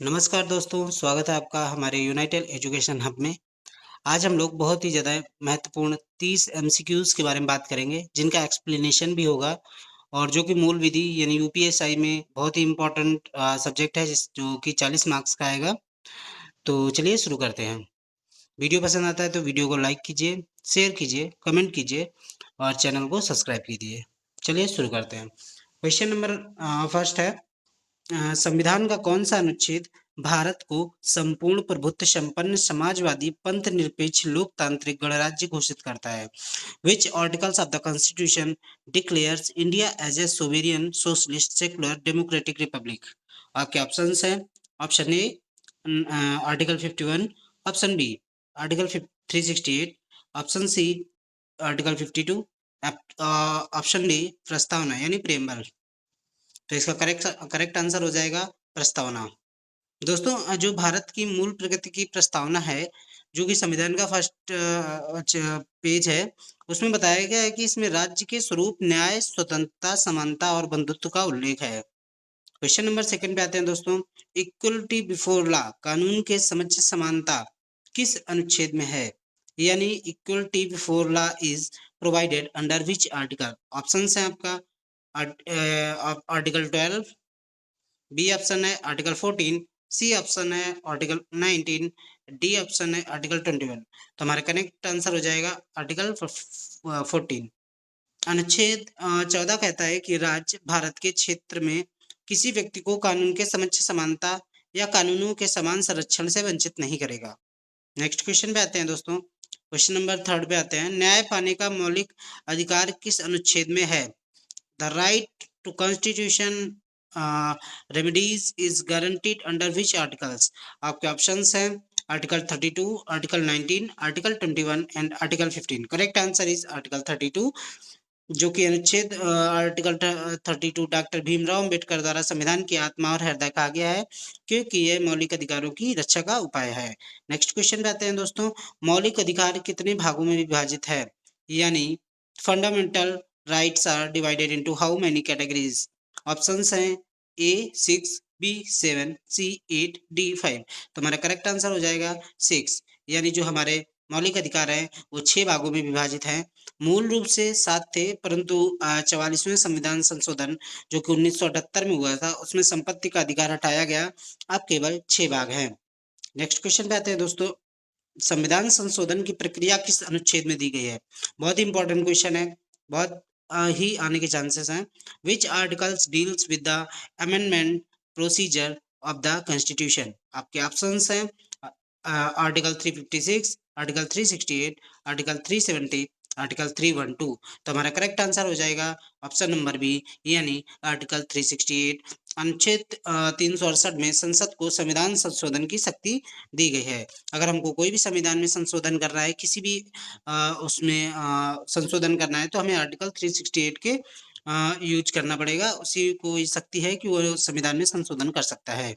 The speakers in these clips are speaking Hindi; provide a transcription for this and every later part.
नमस्कार दोस्तों, स्वागत है आपका हमारे यूनाइटेड एजुकेशन हब में। आज हम लोग बहुत ही ज़्यादा महत्वपूर्ण 30 एमसीक्यूज़ के बारे में बात करेंगे, जिनका एक्सप्लेनेशन भी होगा और जो कि मूल विधि यानी यूपीएसआई में बहुत ही इम्पोर्टेंट सब्जेक्ट है जो कि 40 मार्क्स का आएगा। तो चलिए शुरू करते हैं। वीडियो पसंद आता है तो वीडियो को लाइक कीजिए, शेयर कीजिए, कमेंट कीजिए और चैनल को सब्सक्राइब कीजिए। चलिए शुरू करते हैं। क्वेश्चन नंबर फर्स्ट है, संविधान का कौन सा अनुच्छेद भारत को संपूर्ण प्रभुत्व संपन्न समाजवादी पंथ निरपेक्ष लोकतांत्रिक गणराज्य घोषित करता है? Which articles of the constitution declares India as a sovereign socialist secular democratic republic? आपके ऑप्शंस हैं। Option A article 51, option B article 368, option C article 52, option D प्रस्तावना यानी प्रेमबल। तो इसका करेक्ट आंसर हो जाएगा प्रस्तावना। दोस्तों, जो भारत की मूल प्रगति की प्रस्तावना है, जो कि संविधान का फर्स्ट पेज है, उसमें बताया गया है कि इसमें राज्य के स्वरूप, न्याय, स्वतंत्रता, समानता और बंधुत्व का उल्लेख है। क्वेश्चन नंबर सेकंड पे आते हैं दोस्तों। इक्वलिटी बिफोर लॉ, कानून के समक्ष समानता, किस अनुच्छेद में है? यानी equality before law is provided under which article? Option है आपका आर्टिकल 12, बी ऑप्शन है आर्टिकल 14, सी ऑप्शन है आर्टिकल 19, डी ऑप्शन है आर्टिकल 21। तो हमारा करेक्ट आंसर हो जाएगा आर्टिकल 14। अनुच्छेद 14 कहता है कि राज्य भारत के क्षेत्र में किसी व्यक्ति को कानून के समक्ष समानता या कानूनों के समान संरक्षण से वंचित नहीं करेगा। नेक्स्ट क्वेश्चन पे आते हैं दोस्तों। क्वेश्चन नंबर थर्ड पे आते हैं, न्याय पाने का मौलिक अधिकार किस अनुच्छेद में है? The right to constitution remedies is guaranteed under which articles? आपके ऑप्शंस हैं article 32, article 19, article 21 and article 15। Correct answer is article 32, जो कि अनुच्छेद आर्टिकल 32 डॉक्टर भीमराव अंबेडकर द्वारा संविधान की आत्मा और हृदय कहा गया है, क्योंकि यह मौलिक अधिकारों की रक्षा का उपाय है। नेक्स्ट क्वेश्चन पे आते हैं दोस्तों। मौलिक अधिकार कितने भागों में विभाजित है? यानी fundamental rights are divided into how many categories? Options हैं ए 6, बी 7, सी 8, डी 5। तो हमारा करेक्ट आंसर हो जाएगा 6, यानी जो हमारे मौलिक अधिकार हैं वो 6 भागों में विभाजित हैं। मूल रूप से 7 थे, परंतु 44वें संविधान संशोधन जो कि 1978 में हुआ था, उसमें संपत्ति का अधिकार हटाया गया। अब केवल 6 भाग हैं। नेक्स्ट क्वेश्चन पे आते हैं दोस्तों। संविधान संशोधन की प्रक्रिया किस अनुच्छेद में दी गई है? बहुत ही इंपॉर्टेंट क्वेश्चन है, बहुत ही आने के चांसेस हैं। Which articles deals with the amendment procedure of the constitution? आपके ऑप्शंस हैं आर्टिकल 356, आर्टिकल 368, आर्टिकल 370, आर्टिकल 312। तो हमारा करेक्ट आंसर हो जाएगा ऑप्शन नंबर बी, यानी आर्टिकल 368। अनुच्छेद 368 में संसद को संविधान संशोधन की शक्ति दी गई है। अगर हमको कोई भी संविधान में संशोधन करना है, किसी भी उसमें संशोधन करना है, तो हमें आर्टिकल 368 के यूज करना पड़ेगा। उसी को ये शक्ति है कि वो संविधान में संशोधन कर सकता है।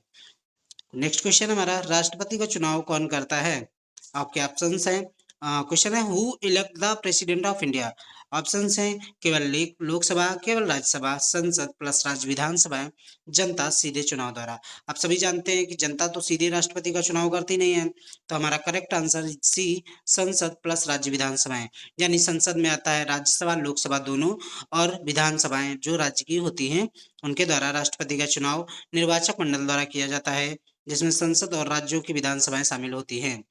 नेक्स्ट क्वेश्चन हमारा, राष्ट्रपति का चुनाव कौन करता है? आपके ऑप्शंस हैं। क्वेश्चन है who elect the president of India? Options हैं केवल लोकसभा, केवल राज्यसभा, संसद प्लस राज्य विधानसभा, जनता सीधे चुनाव द्वारा। आप सभी जानते हैं कि जनता तो सीधे राष्ट्रपति का चुनाव करती नहीं है। तो हमारा करेक्ट आंसर सी, संसद प्लस राज्य विधानसभाएं। यानी संसद में आता है राज्यसभा, लोकसभा दोनों, और विधानसभाएं जो राज्य की होती हैं उनके द्वारा राष्ट्रपति का चुनाव निर्वाचक मंडल द्वारा किया जाता है, जिसमें संसद और राज्यों की विधानसभाएं शामिल होती हैं।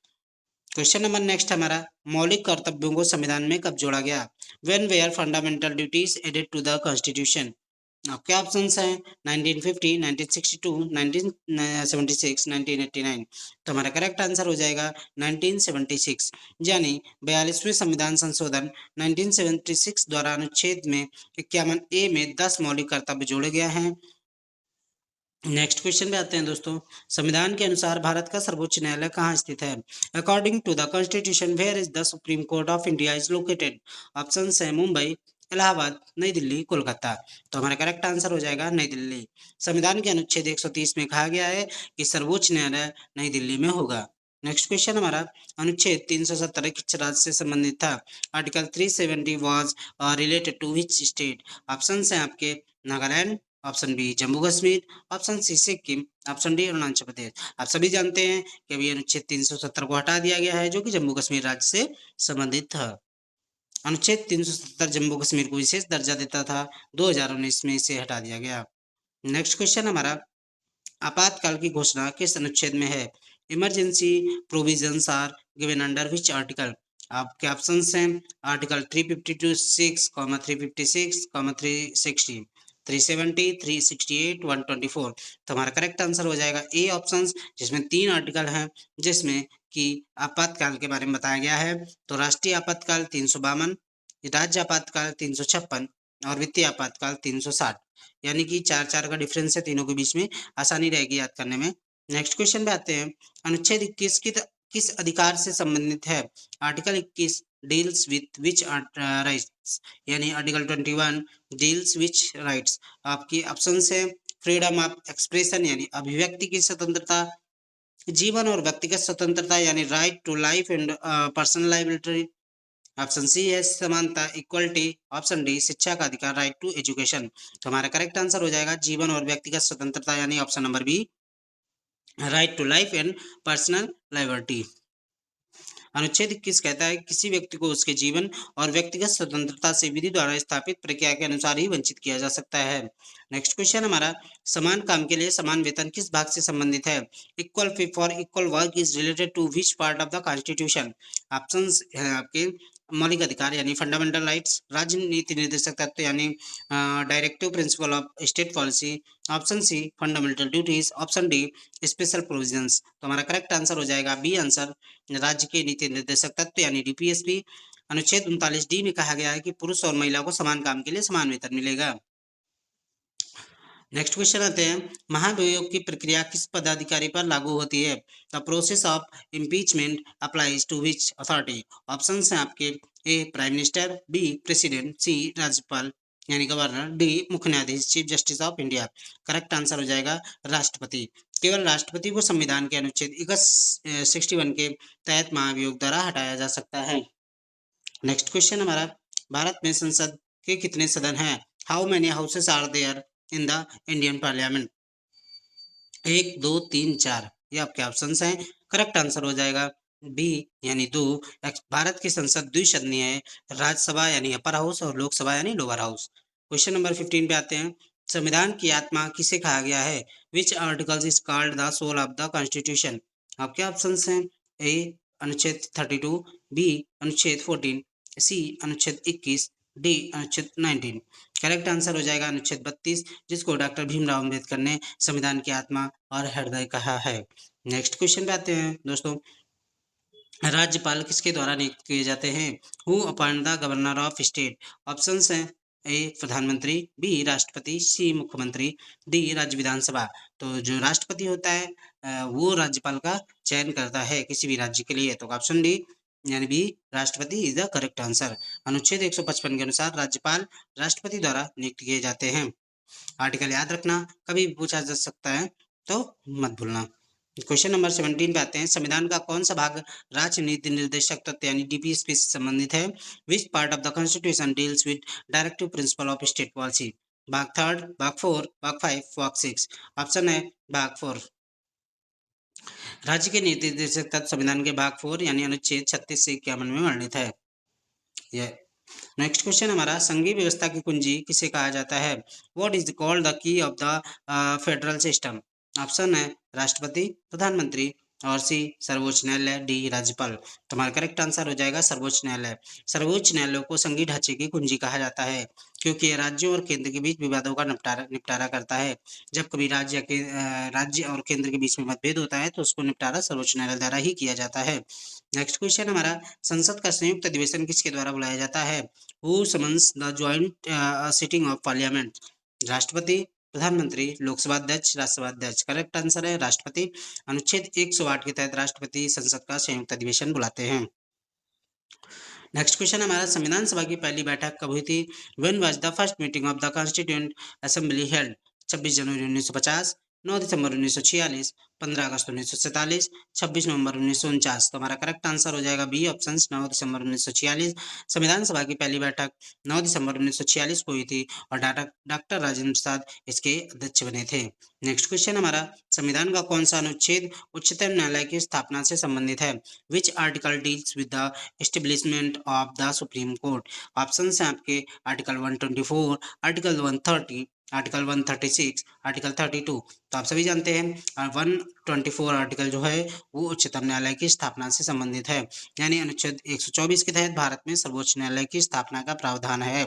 क्वेश्चन नंबर नेक्स्ट हमारा, मौलिक कर्तव्यों को संविधान में कब जोड़ा गया? When were fundamental duties added to the constitution? आपके ऑप्शंस हैं 1950, 1962, 1976, 1989। तो हमारा करेक्ट आंसर हो जाएगा 1976, यानी 42वें संविधान संशोधन 1976 द्वारा अनुच्छेद में 51 ए में 10 मौलिक कर्तव्य जोड़े गए हैं। नेक्स्ट क्वेश्चन पे आते हैं दोस्तों। संविधान के अनुसार भारत का सर्वोच्च न्यायालय कहाँ स्थित है? According to the constitution where is the supreme court of India is located? Option है मुंबई, इलाहाबाद, नई दिल्ली, कोलकाता। तो हमारा करेक्ट आंसर हो जाएगा नई दिल्ली। संविधान के अनुच्छेद 130 में कहा गया है कि सर्वोच्च न्यायालय नई दिल्ली में होगा। नेक्स्ट क्वेश्चन हमारा, अनुच्छेद 370 किस राज्य से संबंधित था? Article 370 was related to which state? Option है आपके Nagaland, option B Jammu Kashmir, option C Sikkim, option D Arunachal Pradesh. आप सभी जानते हैं कि अभी अनुच्छेद 370 को हटा दिया गया है जो कि जम्मू कश्मीर राज्य से संबंधित था। अनुच्छेद 370 जम्मू कश्मीर को विशेष दर्जा देता था, 2019 में इसे हटा दिया गया। नेक्स्ट क्वेश्चन हमारा, आपातकाल की घोषणा किस अनुच्छेद में है? Emergency provisions are given under which article? आपके ऑप्शंस हैं आर्टिकल 352(6), 356, 360, 370, 368, 124। तो हमारा करेक्ट आंसर हो जाएगा ए ऑप्शन, जिसमें 3 आर्टिकल हैं जिसमें कि आपातकाल के बारे में बताया गया है। तो राष्ट्रीय आपातकाल 352, राज्य आपातकाल 356 और वित्तीय आपातकाल 360। यानी कि 4-4 का डिफरेंस है तीनों के बीच में, आसानी रहेगी याद करने में। नेक्स्ट क्वेश्चन पे आते हैं, अनुच्छेद 21 किस अधिकार से संबंधित है? Article 21 deals with which rights, यानी आर्टिकल 21 डील्स विच राइट्स। आपकी ऑप्शन है फ्रीडम ऑफ एक्सप्रेशन यानी अभिव्यक्ति की स्वतंत्रता, जीवन और व्यक्तिगत स्वतंत्रता यानी right to life and personal liability, option C है समानता इक्वलिटी, ऑप्शन डी शिक्षा का अधिकार राइट टू एजुकेशन। तो हमारा करेक्ट आंसर हो जाएगा जीवन और व्यक्तिगत स्वतंत्रता यानी option number B right to life and personal liberty. अनुच्छेद 21 कहता है किसी व्यक्ति को उसके जीवन और व्यक्तिगत स्वतंत्रता से विधि द्वारा स्थापित प्रक्रिया के अनुसार ही वंचित किया जा सकता है। नेक्स्ट क्वेश्चन हमारा, समान काम के लिए समान वेतन किस भाग से संबंधित है? Equal pay for equal work is related to which part of the constitution? Options है आपके मौलिक अधिकार यानी फंडामेंटल राइट्स, राज्य नीति निर्देशक तत्व यानी directive principle of state policy, option C fundamental duties, option D special provisions. तो हमारा करेक्ट आंसर हो जाएगा बी आंसर, राज्य के नीति निर्देशक तत्व यानी डीपीएसपी। अनुच्छेद 39 डी में कहा गया है कि पुरुष और महिला को समान काम के लिए समान वेतन मिलेगा। नेक्स्ट क्वेश्चन आते हैं, महाभियोग की प्रक्रिया किस पदाधिकारी पर लागू होती है? The process of impeachment applies to which authority? Options हैं आपके A prime minister, B president, C राज्यपाल यानी गवर्नर, डी मुख्य न्यायाधीश chief justice of India. Correct answer हो जाएगा राष्ट्रपति। केवल राष्ट्रपति को संविधान के अनुच्छेद 61 के तहत महाभियोग द्वारा हटाया जा सकता है। नेक्स्ट क्वेश्चन हमारा, भारत में संसद के कितने सदन हैं? How many houses are there in the Indian parliament? 1, 2, 3, 4, ये आपके ऑप्शंस हैं। करेक्ट आंसर हो जाएगा बी यानी 2। भारत की संसद द्विसदनीय है, राज्यसभा यानी अपर हाउस और लोकसभा यानी लोअर हाउस। क्वेश्चन नंबर 15 पे आते हैं, संविधान की आत्मा किसे कहा गया है? Which articles is called the soul of the constitution? आपके ऑप्शंस हैं ए अनुच्छेद 32, बी अनुच्छेद 14, सी अनुच्छेद 21, डी अनुच्छेद 19। करेक्ट आंसर हो जाएगा अनुच्छेद 32, जिसको डॉक्टर भीमराव अंबेडकर ने संविधान की आत्मा और हृदय कहा है। नेक्स्ट क्वेश्चन पे आते हैं दोस्तों, राज्यपाल किसके द्वारा नियुक्त किए जाते हैं? Who appoint the governor of state? Options हैं ए प्रधानमंत्री, बी राष्ट्रपति, सी मुख्यमंत्री, डी राज्य विधानसभा। तो जो राष्ट्रपति होता है वो राज्यपाल का चयन करता है किसी भी राज्य के लिए। तो ऑप्शन डी यानी बी राष्ट्रपति इज द करेक्ट आंसर। अनुच्छेद 155 के अनुसार राज्यपाल राष्ट्रपति द्वारा नियुक्त किए जाते हैं। आर्टिकल याद रखना, कभी भी पूछा जा सकता है तो मत भूलना। क्वेश्चन नंबर 17 पे आते हैं, संविधान का कौन सा भाग राज्य नीति निर्देशक तत्व यानी डीपीएसपी से संबंधित है? विच part of the constitution deals with directive principle of state policy? भाग 3, भाग 4, भाग 5, भाग 6। ऑप्शन है भाग 4। राज्य के नीति निर्देशक तत्व संविधान के भाग 4 यानी अनुच्छेद 36 से 51 में वर्णित है। यह नेक्स्ट क्वेश्चन हमारा, संघीय व्यवस्था की कुंजी किसे कहा जाता है? What is called the key of the federal system? Option है राष्ट्रपति, प्रधानमंत्री और सी सर्वोच्च न्यायालय, डी राज्यपाल। तो हमारा करेक्ट आंसर हो जाएगा सर्वोच्च न्यायालय। सर्वोच्च न्यायालय को संघीय ढांचे की कुंजी कहा जाता है क्योंकि ये राज्यों और केंद्र के बीच विवादों का निपटारा करता है। जब कभी राज्य और केंद्र के बीच में मतभेद होता है तो उसको निपटारा सर्वोच्च न्यायालय द्वारा ही किया जाता है। नेक्स्ट क्वेश्चन हमारा, संसद का संयुक्त अधिवेशन किसके द्वारा बुलाया जाता है? Who summons the joint sitting of parliament? राष्ट्रपति, प्रधानमंत्री, लोकसभा अध्यक्ष, राज्यसभा अध्यक्ष। करेक्ट आंसर है राष्ट्रपति। अनुच्छेद 108 के तहत राष्ट्रपति संसद का संयुक्त अधिवेशन बुलाते हैं। नेक्स्ट क्वेश्चन हमारा, संविधान सभा की पहली बैठक कब हुई थी? When was the first meeting of the constituent assembly held? 26 जनवरी 1950, 9 दिसंबर 1946, 15 अगस्त 1947, 26 नवंबर 1949। तो हमारा करेक्ट आंसर हो जाएगा बी ऑप्शन 9 दिसंबर 1946। संविधान सभा की पहली बैठक 9 दिसंबर 1946 को हुई थी और डॉक्टर राजेंद्र प्रसाद इसके अध्यक्ष बने थे। नेक्स्ट क्वेश्चन हमारा, संविधान का कौन सा अनुच्छेद उच्चतम न्यायालय की स्थापना से संबंधित है? Which article deals with the establishment of the supreme court? Option है आपके आर्टिकल 124, आर्टिकल 130, आर्टिकल 136, आर्टिकल 32। तो आप सभी जानते हैं 124 आर्टिकल जो है वो उच्चतम न्यायालय की स्थापना से संबंधित है, यानी अनुच्छेद 124 के तहत भारत में सर्वोच्च न्यायालय की स्थापना का प्रावधान है।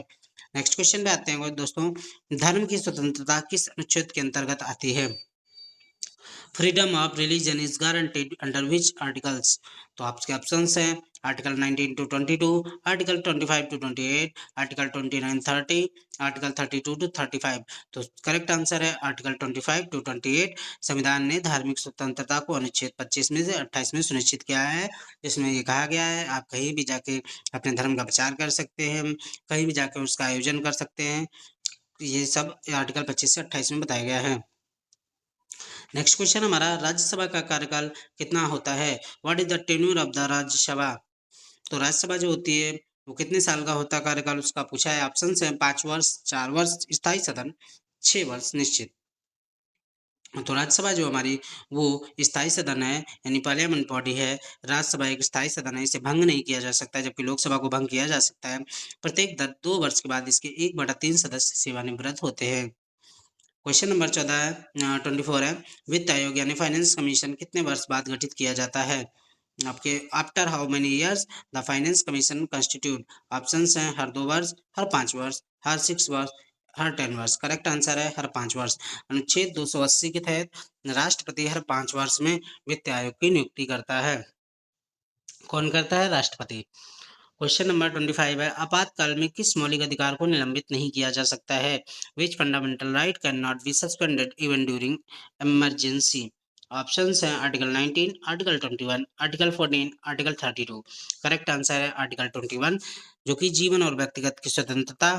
नेक्स्ट क्वेश्चन पे आते हैं दोस्तों, धर्म की स्वतंत्रता किस अनुच्छेद के अंतर्गत आती है? Freedom of religion is guaranteed under which articles? तो आपके ऑप्शंस हैं article 19 to 22, article 25 to 28, article 29 30, article 32 to 35। तो करेक्ट आंसर है आर्टिकल 25 टू 28। संविधान ने धार्मिक स्वतंत्रता को अनुच्छेद 25 में से 28 में सुनिश्चित किया है, जिसमें ये कहा गया है आप कहीं भी जाके अपने धर्म का प्रचार कर सकते हैं, कहीं भी जाकर उसका आयोजन कर सकते हैं। ये सब आर्टिकल 25 से 28 में बताया गया है। नेक्स्ट क्वेश्चन हमारा, राज्यसभा का कार्यकाल कितना होता है? What is the tenure of the Rajya Sabha? तो राज्यसभा जो होती है वो कितने साल का होता है कार्यकाल उसका पूछा है। ऑप्शन है 5 वर्ष, 4 वर्ष स्थायी सदन, 6 वर्ष निश्चित। तो राज्यसभा जो हमारी वो स्थायी सदन है, यानी पार्लियामेंट बॉडी है। राज्यसभा एक स्थायी सदन है, इसे भंग नहीं किया जा सकता है, जबकि लोकसभा को भंग किया जा सकता है। प्रत्येक 2 वर्ष के बाद इसके 1/3 सदस्य सेवानिवृत्त होते हैं। क्वेश्चन नंबर 14 है 24 है, वित्त आयोग यानी फाइनेंस कमीशन कितने वर्ष बाद गठित किया जाता है? आपके after how many years the finance commission constitute? Options हैं हर 2 वर्ष, हर 5 वर्ष, हर 6 वर्ष, हर 10 वर्ष। करेक्ट आंसर है हर 5 वर्ष। अनुच्छेद 280 के तहत राष्ट्रपति हर 5 वर्ष में वित्त आयोग की नियुक्ति करता है। कौन करता है? राष्ट्रपति। क्वेश्चन नंबर 25 है, आपातकाल में किस मौलिक अधिकार को निलंबित नहीं किया जा सकता है? Which fundamental right can not be suspended even during emergency? Options हैं article 19, article 21, article 14, article 32। Correct answer है आर्टिकल 21, जो कि जीवन और व्यक्तिगत की स्वतंत्रता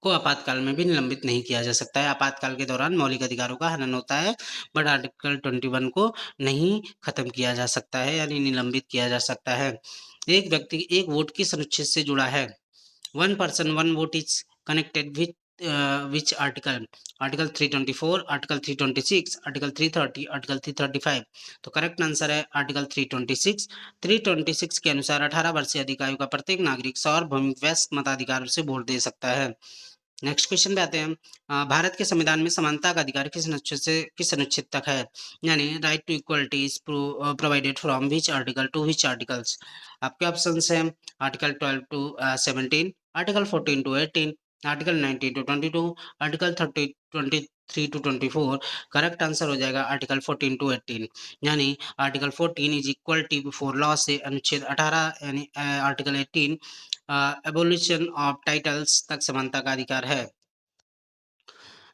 को आपातकाल में भी निलंबित नहीं किया जा सकता है। आपातकाल के दौरान मौलिक अधिकारों का हनन होता है, बट आर्टिकल 21 को नहीं खत्म किया जा सकता है, यानी निलंबित किया जा सकता है। एक व्यक्ति एक वोट किस अनुच्छेद से जुड़ा है? One person one vote is connected with which article? Article 324, article 326, article 330, article 335। तो करेक्ट आंसर है आर्टिकल 326। 326 के अनुसार 18 वर्ष से अधिक आयु का प्रत्येक नागरिक सार्वभौमिक वयस्क मताधिकार से वोट दे सकता है। नेक्स्ट क्वेश्चन पे आते हैं, भारत के संविधान में समानता का अधिकार किस अनुच्छेद तक है? यानी right to equality is provided from which article to which articles? आपके ऑप्शन हैं article 12 to 17, article 14 to 18, article 19 to 22, article 23 to 24। Correct answer हो जाएगा आर्टिकल 14 टू 18, यानी article 14 is equality before law से अनुच्छेद 18 यानी आर्टिकल 18 एबोलिशन ऑफ टाइटल्स तक समानता का अधिकार है।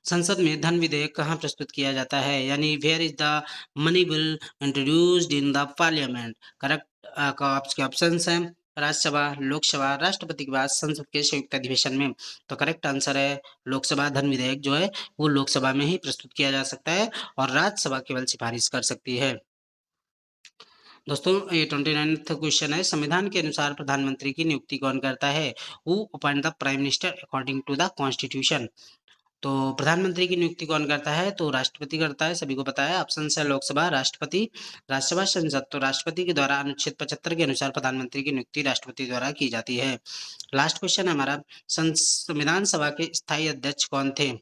संसद में धन विधेयक कहाँ प्रस्तुत किया जाता है? यानी where is the money bill introduced in the parliament? Correct आपके ऑप्शंस हैं राज्यसभा, लोकसभा, राष्ट्रपति के बाद संसद के संयुक्त अधिवेशन में। तो करेक्ट आंसर है लोकसभा। धन विधेयक जो है वो लोकसभा में ही प्रस्तुत किया जा सकता है और राज्यसभा केवल सिफारिश कर सकती है। दोस्तों ये 29th क्वेश्चन है, संविधान के अनुसार प्रधानमंत्री की नियुक्ति कौन करता है? Who appoint the prime minister according to the constitution? तो प्रधानमंत्री की नियुक्ति कौन करता है? तो राष्ट्रपति करता है, सभी को पता है। ऑप्शन है लोकसभा, राष्ट्रपति, राज्यसभा, संसद। तो राष्ट्रपति के द्वारा अनुच्छेद 75 के अनुसार प्रधानमंत्री की नियुक्ति राष्ट्रपति द्वारा की जाती है। लास्ट क्वेश्चन है हमारा, संविधान सभा के स्थायी अध्यक्ष कौन थे?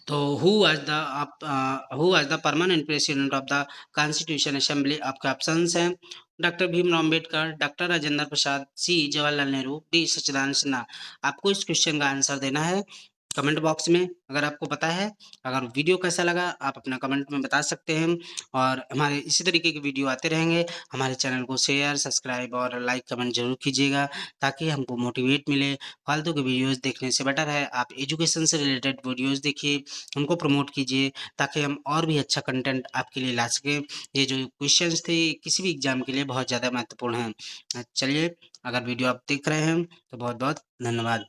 तो who was the permanent president of the constitution assembly? आपके ऑप्शंस हैं डॉक्टर भीमराव अम्बेडकर, डॉक्टर राजेंद्र प्रसाद, सी जवाहरलाल नेहरू, डी सच्चिदानंद सिन्हा। आपको इस क्वेश्चन का आंसर देना है कमेंट बॉक्स में, अगर आपको पता है। अगर वीडियो कैसा लगा आप अपना कमेंट में बता सकते हैं, और हमारे इसी तरीके की वीडियो आते रहेंगे। हमारे चैनल को शेयर, सब्सक्राइब और लाइक कमेंट जरूर कीजिएगा, ताकि हमको मोटिवेट मिले। फालतू के वीडियोस देखने से बेटर है आप एजुकेशन से रिलेटेड वीडियोस देखिए, हमको प्रमोट कीजिए, ताकि हम और भी अच्छा कंटेंट आपके लिए ला सकें। ये जो क्वेश्चंस थे किसी भी एग्जाम के लिए बहुत ज़्यादा महत्वपूर्ण हैं। चलिए, अगर वीडियो आप देख रहे हैं तो बहुत बहुत धन्यवाद।